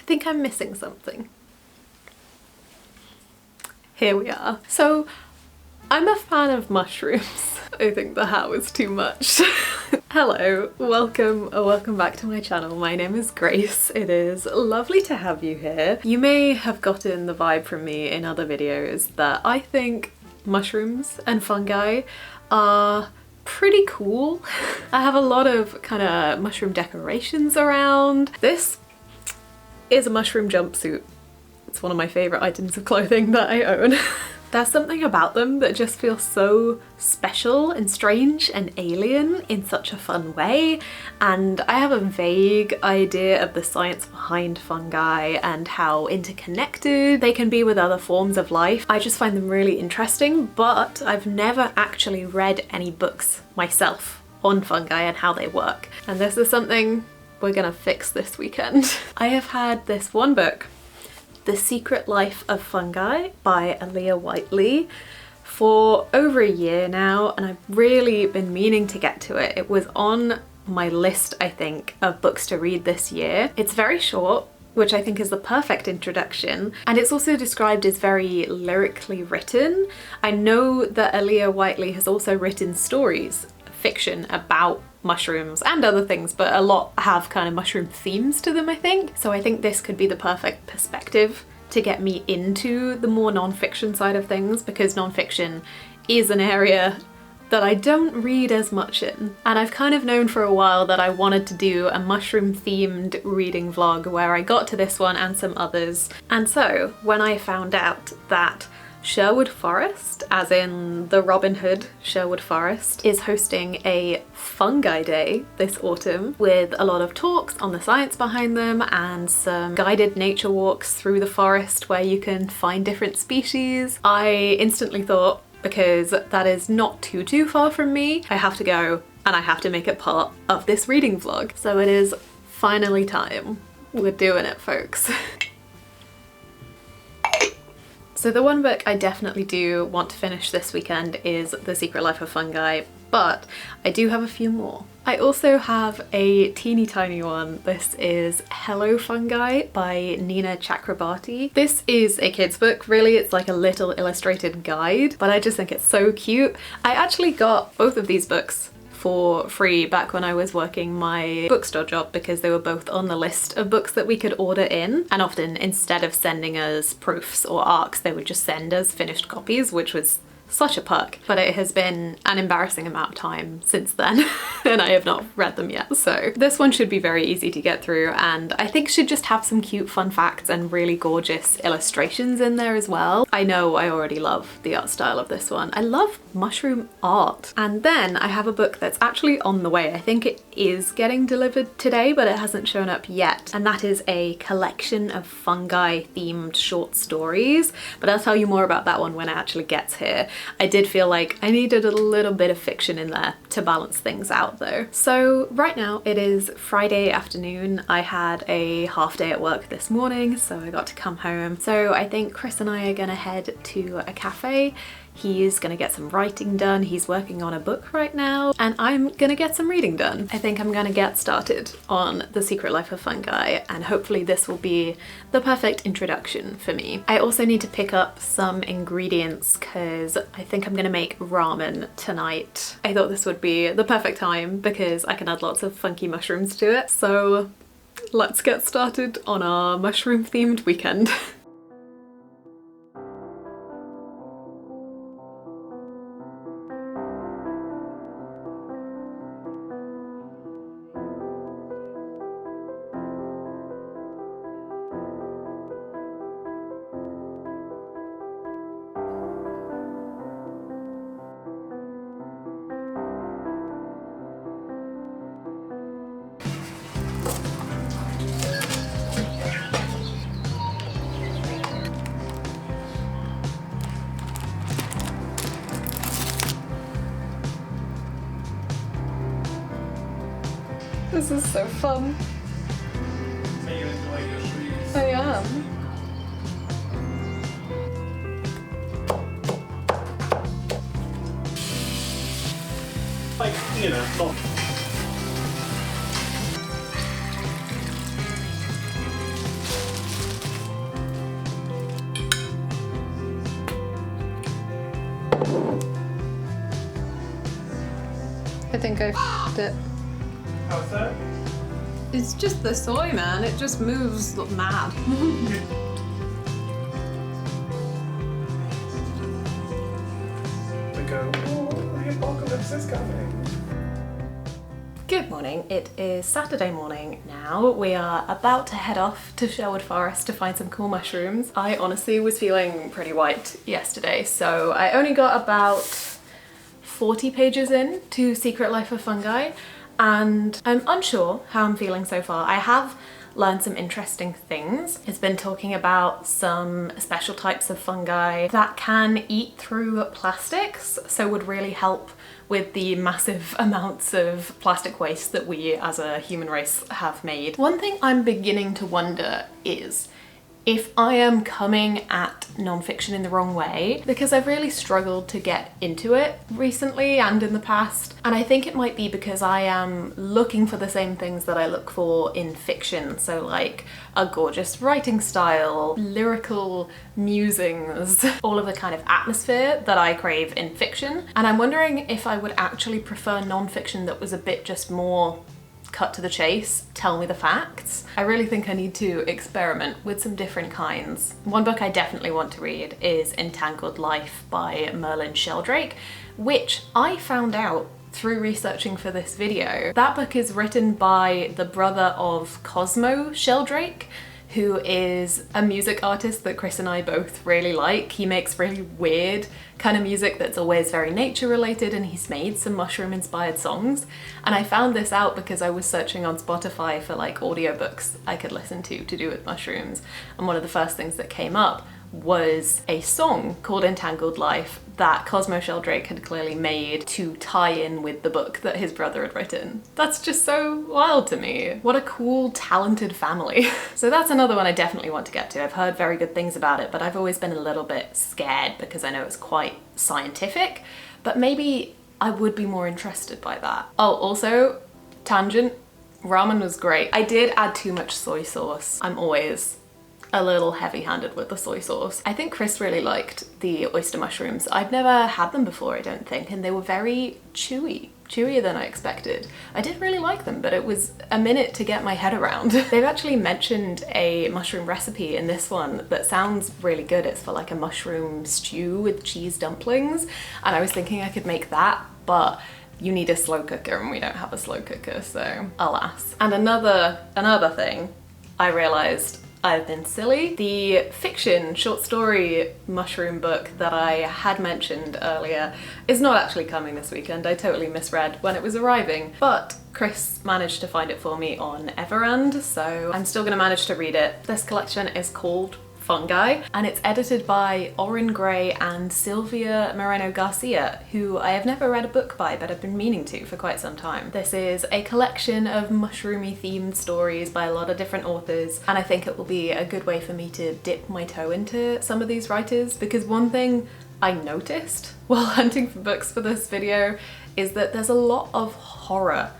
think I'm missing something. Here we are. So I'm a fan of mushrooms. I think the hat was too much. Hello, welcome back to my channel. My name is Grace. It is lovely to have you here. You may have gotten the vibe from me in other videos that I think mushrooms and fungi are pretty cool. I have a lot of kind of mushroom decorations around. This is a mushroom jumpsuit. It's one of my favorite items of clothing that I own. There's something about them that just feels so special and strange and alien in such a fun way, and I have a vague idea of the science behind fungi and how interconnected they can be with other forms of life. I just find them really interesting, but I've never actually read any books myself on fungi and how they work, and this is something we're gonna fix this weekend. I have had this one book, The Secret Life of Fungi by Aaliyah Whiteley, for over a year now, and I've really been meaning to get to it. It was on my list, I think, of books to read this year. It's very short, which I think is the perfect introduction, and it's also described as very lyrically written. I know that Aaliyah Whiteley has also written stories, fiction about mushrooms and other things, but a lot have kind of mushroom themes to them, I think. So I think this could be the perfect perspective to get me into the more non-fiction side of things, because non-fiction is an area that I don't read as much in. And I've kind of known for a while that I wanted to do a mushroom themed reading vlog where I got to this one and some others. And so when I found out that Sherwood Forest, as in the Robin Hood Sherwood Forest, is hosting a fungi day this autumn with a lot of talks on the science behind them and some guided nature walks through the forest where you can find different species, I instantly thought, because that is not too far from me, I have to go and I have to make it part of this reading vlog. So it is finally time. We're doing it, folks. So the one book I definitely do want to finish this weekend is The Secret Life of Fungi, but I do have a few more. I also have a teeny tiny one. This is Hello Fungi by Nina Chakrabarti. This is a kid's book, really. It's like a little illustrated guide, but I just think it's so cute. I actually got both of these books for free back when I was working my bookstore job, because they were both on the list of books that we could order in, and often instead of sending us proofs or ARCs, they would just send us finished copies, which was such a perk. But it has been an embarrassing amount of time since then and I have not read them yet. So this one should be very easy to get through, and I think should just have some cute fun facts and really gorgeous illustrations in there as well. I know I already love the art style of this one. I love mushroom art. And then I have a book that's actually on the way. I think it is getting delivered today, but it hasn't shown up yet. And that is a collection of fungi themed short stories, but I'll tell you more about that one when it actually gets here. I did feel like I needed a little bit of fiction in there to balance things out though. So right now it is Friday afternoon. I had a half day at work this morning, so I got to come home. So I think Chris and I are gonna head to a cafe. He's gonna get some writing done. He's working on a book right now, and I'm gonna get some reading done. I think I'm gonna get started on The Secret Life of Fungi, and hopefully this will be the perfect introduction for me. I also need to pick up some ingredients because I think I'm gonna make ramen tonight. I thought this would be the perfect time because I can add lots of funky mushrooms to it. So let's get started on our mushroom themed weekend. This is so fun. So you enjoy your trees? I am. Like, you know, not... think I f***ed it. How's that? It's just the soy, man. It just moves mad. We go, oh, the apocalypse is coming. Good morning. It is Saturday morning now. We are about to head off to Sherwood Forest to find some cool mushrooms. I honestly was feeling pretty white yesterday, so I only got about 40 pages in to Secret Life of Fungi, and I'm unsure how I'm feeling so far. I have learned some interesting things. It's been talking about some special types of fungi that can eat through plastics, so would really help with the massive amounts of plastic waste that we as a human race have made. One thing I'm beginning to wonder is if I am coming at nonfiction in the wrong way, because I've really struggled to get into it recently and in the past. And I think it might be because I am looking for the same things that I look for in fiction. So like a gorgeous writing style, lyrical musings, all of the kind of atmosphere that I crave in fiction. And I'm wondering if I would actually prefer nonfiction that was a bit just more cut to the chase, tell me the facts. I really think I need to experiment with some different kinds. One book I definitely want to read is Entangled Life by Merlin Sheldrake, which I found out through researching for this video. That book is written by the brother of Cosmo Sheldrake, who is a music artist that Chris and I both really like. He makes really weird kind of music that's always very nature related, and he's made some mushroom inspired songs. And I found this out because I was searching on Spotify for like audiobooks I could listen to do with mushrooms. And one of the first things that came up was a song called Entangled Life that Cosmo Sheldrake had clearly made to tie in with the book that his brother had written. That's just so wild to me. What a cool, talented family. So that's another one I definitely want to get to. I've heard very good things about it, but I've always been a little bit scared because I know it's quite scientific, but maybe I would be more interested by that. Oh, also, tangent, ramen was great. I did add too much soy sauce. I'm always a little heavy-handed with the soy sauce. I think Chris really liked the oyster mushrooms. I'd never had them before, I don't think, and they were very chewy. Chewier than I expected. I did really like them, but it was a minute to get my head around. They've actually mentioned a mushroom recipe in this one that sounds really good. It's for like a mushroom stew with cheese dumplings, and I was thinking I could make that, but you need a slow cooker and we don't have a slow cooker, so alas. And another thing I realized I've been silly. The fiction short story mushroom book that I had mentioned earlier is not actually coming this weekend. I totally misread when it was arriving, but Chris managed to find it for me on Everand, so I'm still gonna manage to read it. This collection is called Fungi, and it's edited by Oren Gray and Sylvia Moreno Garcia, who I have never read a book by, but I've been meaning to for quite some time. This is a collection of mushroomy themed stories by a lot of different authors, and I think it will be a good way for me to dip my toe into some of these writers, because one thing I noticed while hunting for books for this video is that there's a lot of horror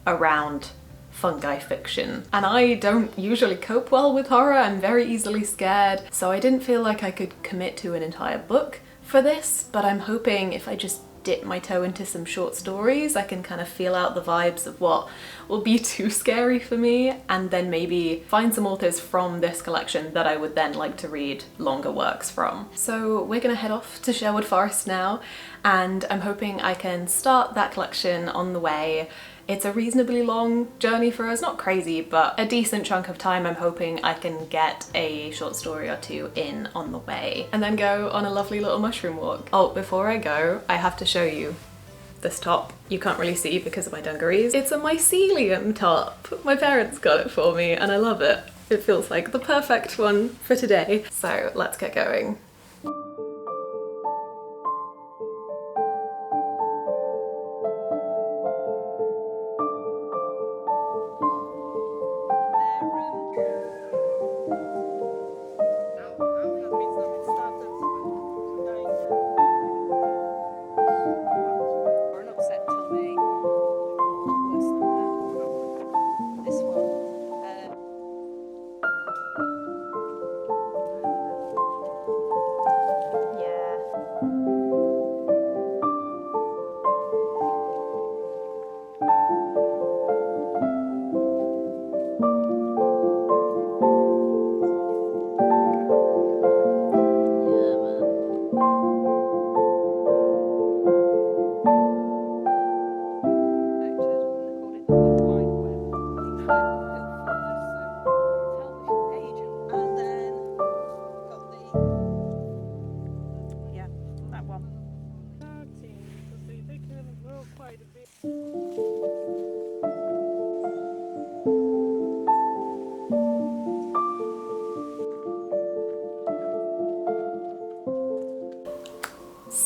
around fungi fiction, and I don't usually cope well with horror. I'm very easily scared, so I didn't feel like I could commit to an entire book for this, but I'm hoping if I just dip my toe into some short stories, I can kind of feel out the vibes of what will be too scary for me, and then maybe find some authors from this collection that I would then like to read longer works from. So we're gonna head off to Sherwood Forest now, and I'm hoping I can start that collection on the way. It's a reasonably long journey for us, not crazy, but a decent chunk of time. I'm hoping I can get a short story or two in on the way and then go on a lovely little mushroom walk. Oh, before I go, I have to show you this top. You can't really see because of my dungarees. It's a mycelium top. My parents got it for me and I love it. It feels like the perfect one for today. So let's get going.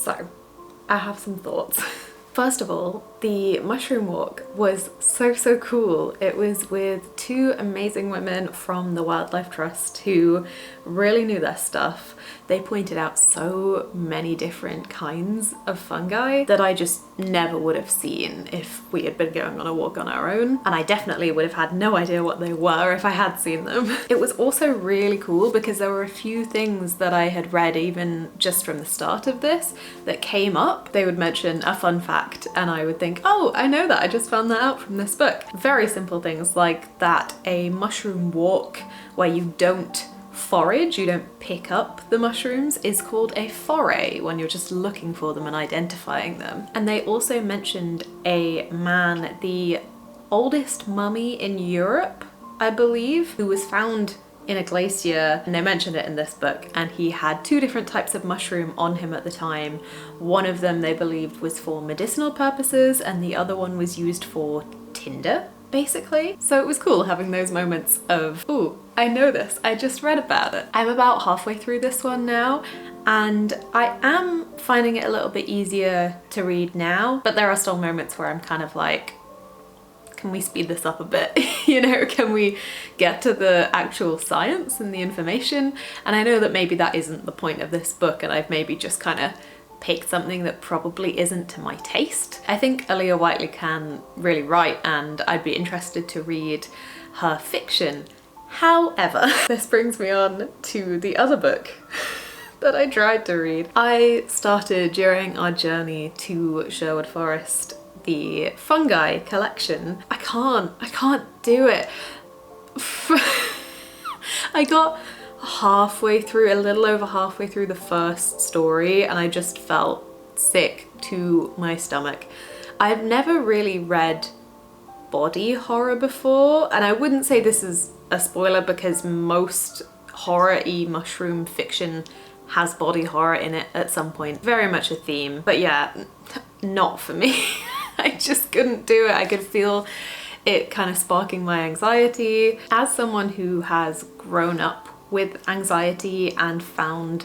So, I have some thoughts. First of all, the mushroom walk was so cool. It was with two amazing women from the Wildlife Trust who really knew their stuff. They pointed out so many different kinds of fungi that I just never would have seen if we had been going on a walk on our own. And I definitely would have had no idea what they were if I had seen them. It was also really cool because there were a few things that I had read even just from the start of this that came up. They would mention a fun fact and I would think, oh, I know that, I just found that out from this book. Very simple things like that a mushroom walk where you don't forage, you don't pick up the mushrooms, is called a foray when you're just looking for them and identifying them. And they also mentioned a man, the oldest mummy in Europe, I believe, who was found in a glacier, and they mentioned it in this book, and he had two different types of mushroom on him at the time. One of them they believed was for medicinal purposes and the other one was used for tinder, basically. So it was cool having those moments of, ooh, I know this, I just read about it. I'm about halfway through this one now and I am finding it a little bit easier to read now, but there are still moments where I'm kind of like, can we speed this up a bit? You know, can we get to the actual science and the information? And I know that maybe that isn't the point of this book and I've maybe just kind of picked something that probably isn't to my taste. I think Aaliyah Whiteley can really write and I'd be interested to read her fiction. However, this brings me on to the other book that I tried to read. I started during our journey to Sherwood Forest the fungi collection. I can't do it. I got halfway through, a little over halfway through the first story and I just felt sick to my stomach. I've never really read body horror before, and I wouldn't say this is a spoiler because most horror-y mushroom fiction has body horror in it at some point. Very much a theme, but yeah, not for me. I just couldn't do it. I could feel it kind of sparking my anxiety. As someone who has grown up with anxiety and found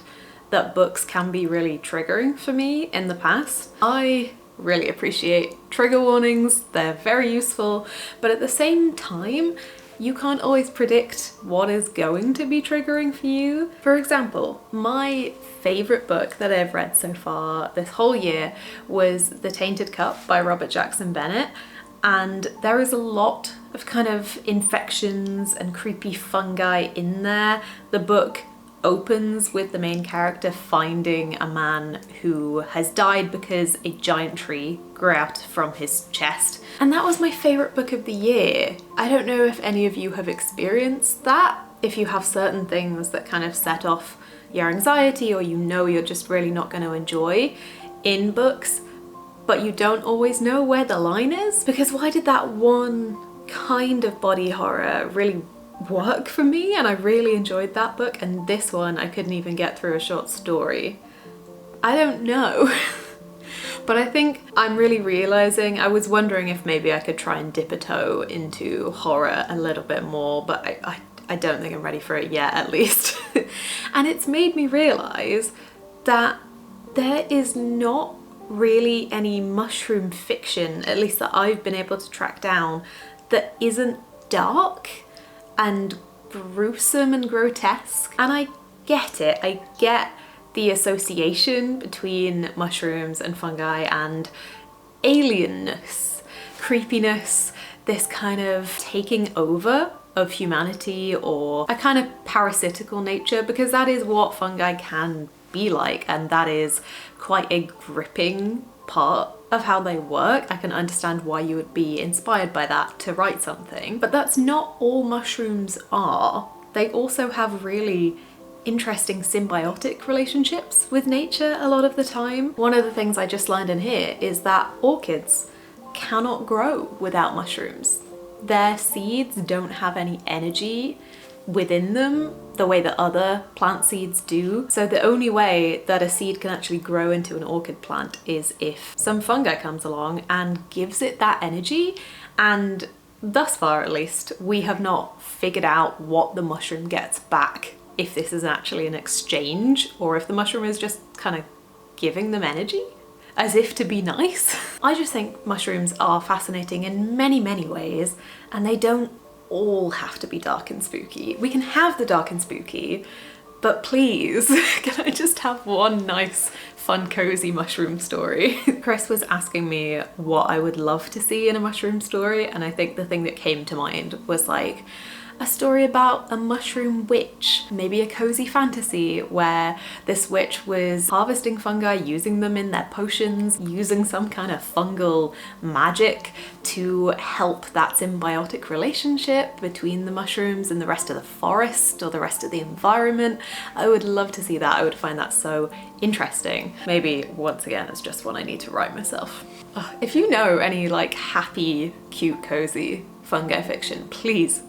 that books can be really triggering for me in the past, I really appreciate trigger warnings. They're very useful, but at the same time, you can't always predict what is going to be triggering for you. For example, my favourite book that I've read so far this whole year was The Tainted Cup by Robert Jackson Bennett, and there is a lot of kind of infections and creepy fungi in there. The book opens with the main character finding a man who has died because a giant tree grew out from his chest. And that was my favourite book of the year. I don't know if any of you have experienced that, if you have certain things that kind of set off your anxiety or you know you're just really not going to enjoy in books, but you don't always know where the line is. Because why did that one kind of body horror really work for me and I really enjoyed that book, and this one I couldn't even get through a short story? I don't know. But I think I'm really realizing, I was wondering if maybe I could try and dip a toe into horror a little bit more, but I don't think I'm ready for it yet, at least. And it's made me realize that there is not really any mushroom fiction, at least that I've been able to track down, that isn't dark and gruesome and grotesque. And I get it, I get the association between mushrooms and fungi and alienness, creepiness, this kind of taking over of humanity or a kind of parasitical nature, because that is what fungi can be like, and that is quite a gripping part of how they work. I can understand why you would be inspired by that to write something, but that's not all mushrooms are. They also have really interesting symbiotic relationships with nature a lot of the time. One of the things I just learned in here is that orchids cannot grow without mushrooms. Their seeds don't have any energy within them the way that other plant seeds do. So the only way that a seed can actually grow into an orchid plant is if some fungi comes along and gives it that energy. And thus far, at least, we have not figured out what the mushroom gets back, if this is actually an exchange or if the mushroom is just kind of giving them energy as if to be nice. I just think mushrooms are fascinating in many, many ways, and they don't all have to be dark and spooky. We can have the dark and spooky, but please, can I just have one nice, fun, cozy mushroom story? Chris was asking me what I would love to see in a mushroom story, and I think the thing that came to mind was like a story about a mushroom witch, maybe a cozy fantasy where this witch was harvesting fungi, using them in their potions, using some kind of fungal magic to help that symbiotic relationship between the mushrooms and the rest of the forest or the rest of the environment. I would love to see that. I would find that so interesting. Maybe once again, it's just one I need to write myself. If you know any like happy, cute, cozy fungi fiction, please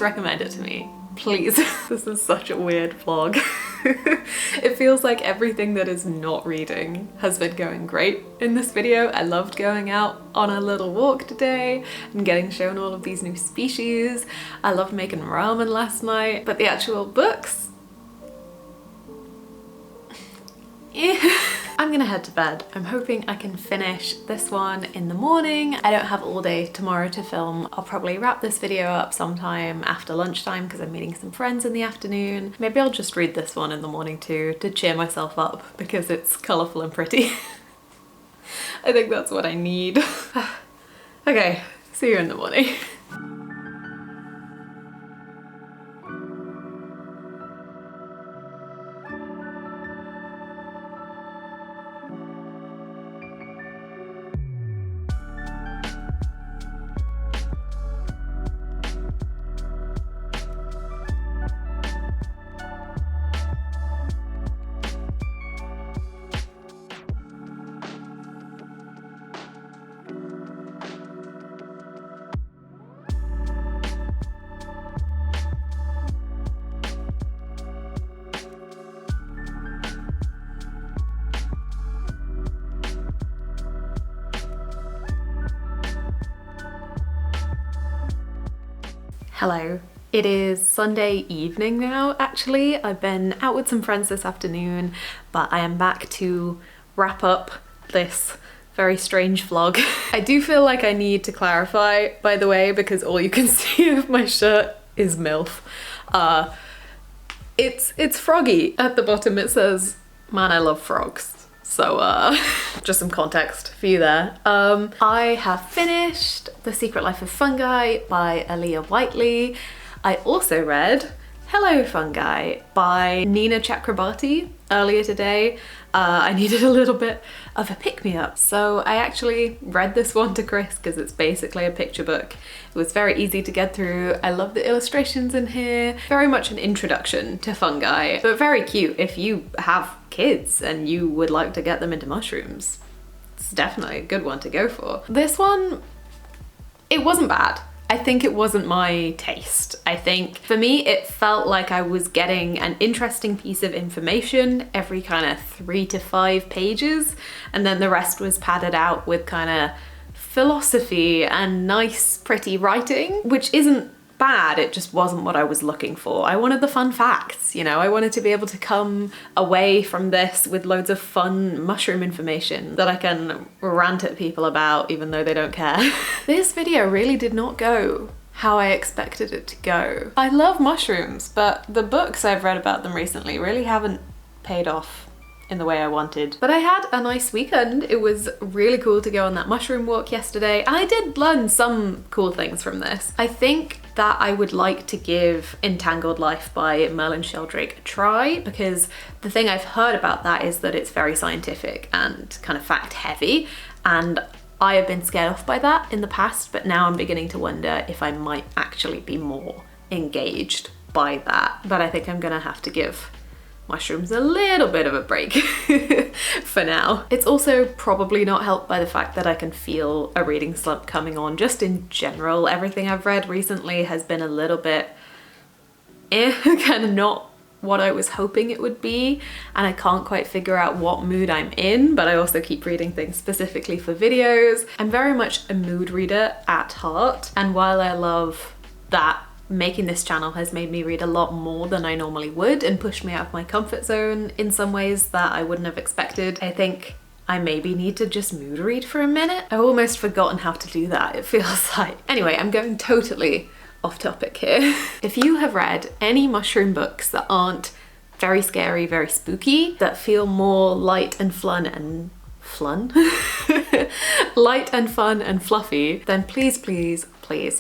recommend it to me, please. This is such a weird vlog. It feels like everything that is not reading has been going great in this video. I loved going out on a little walk today and getting shown all of these new species. I loved making ramen last night, but the actual books, I'm gonna head to bed. I'm hoping I can finish this one in the morning. I don't have all day tomorrow to film. I'll probably wrap this video up sometime after lunchtime because I'm meeting some friends in the afternoon. Maybe I'll just read this one in the morning too to cheer myself up because it's colourful and pretty. I think that's what I need. Okay, see you in the morning. Hello. It is Sunday evening now, actually. I've been out with some friends this afternoon, but I am back to wrap up this very strange vlog. I do feel like I need to clarify, by the way, because all you can see of my shirt is MILF. It's froggy. At the bottom it says, "Man, I love frogs." So just some context for you there. I have finished The Secret Life of Fungi by Aaliyah Whiteley. I also read Hello Fungi by Nina Chakrabarti earlier today. I needed a little bit of a pick-me-up, so I actually read this one to Chris because it's basically a picture book. It was very easy to get through. I love the illustrations in here. Very much an introduction to fungi, but very cute if you have kids and you would like to get them into mushrooms. It's definitely a good one to go for. This one, it wasn't bad. I think it wasn't my taste. I think for me, it felt like I was getting an interesting piece of information every kind of 3 to 5 pages, and then the rest was padded out with kind of philosophy and nice, pretty writing, which isn't bad, it just wasn't what I was looking for. I wanted the fun facts, you know, I wanted to be able to come away from this with loads of fun mushroom information that I can rant at people about even though they don't care. This video really did not go how I expected it to go. I love mushrooms, but the books I've read about them recently really haven't paid off in the way I wanted. But I had a nice weekend. It was really cool to go on that mushroom walk yesterday, and I did learn some cool things from this. I think that I would like to give Entangled Life by Merlin Sheldrake a try, because the thing I've heard about that is that it's very scientific and kind of fact heavy, and I have been scared off by that in the past, but now I'm beginning to wonder if I might actually be more engaged by that. But I think I'm gonna have to give mushrooms a little bit of a break for now. It's also probably not helped by the fact that I can feel a reading slump coming on. Just in general, everything I've read recently has been a little bit kind of not what I was hoping it would be, and I can't quite figure out what mood I'm in, but I also keep reading things specifically for videos. I'm very much a mood reader at heart, and while I love that making this channel has made me read a lot more than I normally would and pushed me out of my comfort zone in some ways that I wouldn't have expected. I think I maybe need to just mood read for a minute. I've almost forgotten how to do that, it feels like. Anyway, I'm going totally off topic here. If you have read any mushroom books that aren't very scary, very spooky, that feel more light and fun and light and fun and fluffy, then please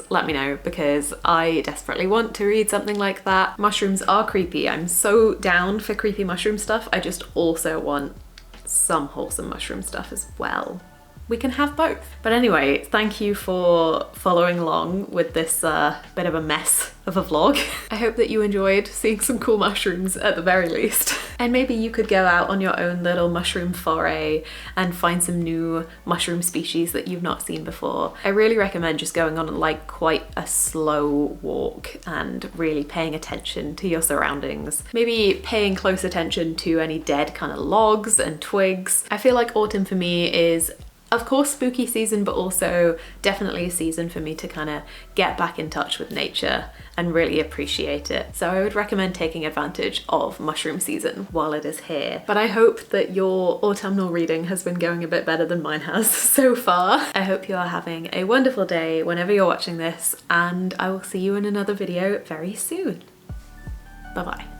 let me know, because I desperately want to read something like that. Mushrooms are creepy. I'm so down for creepy mushroom stuff. I just also want some wholesome mushroom stuff as well. We can have both. But anyway, thank you for following along with this bit of a mess of a vlog. I hope that you enjoyed seeing some cool mushrooms at the very least. And maybe you could go out on your own little mushroom foray and find some new mushroom species that you've not seen before. I really recommend just going on like quite a slow walk and really paying attention to your surroundings. Maybe paying close attention to any dead kind of logs and twigs. I feel like autumn for me is, of course, spooky season, but also definitely a season for me to kind of get back in touch with nature and really appreciate it. So I would recommend taking advantage of mushroom season while it is here. But I hope that your autumnal reading has been going a bit better than mine has so far. I hope you are having a wonderful day whenever you're watching this, and I will see you in another video very soon. Bye bye.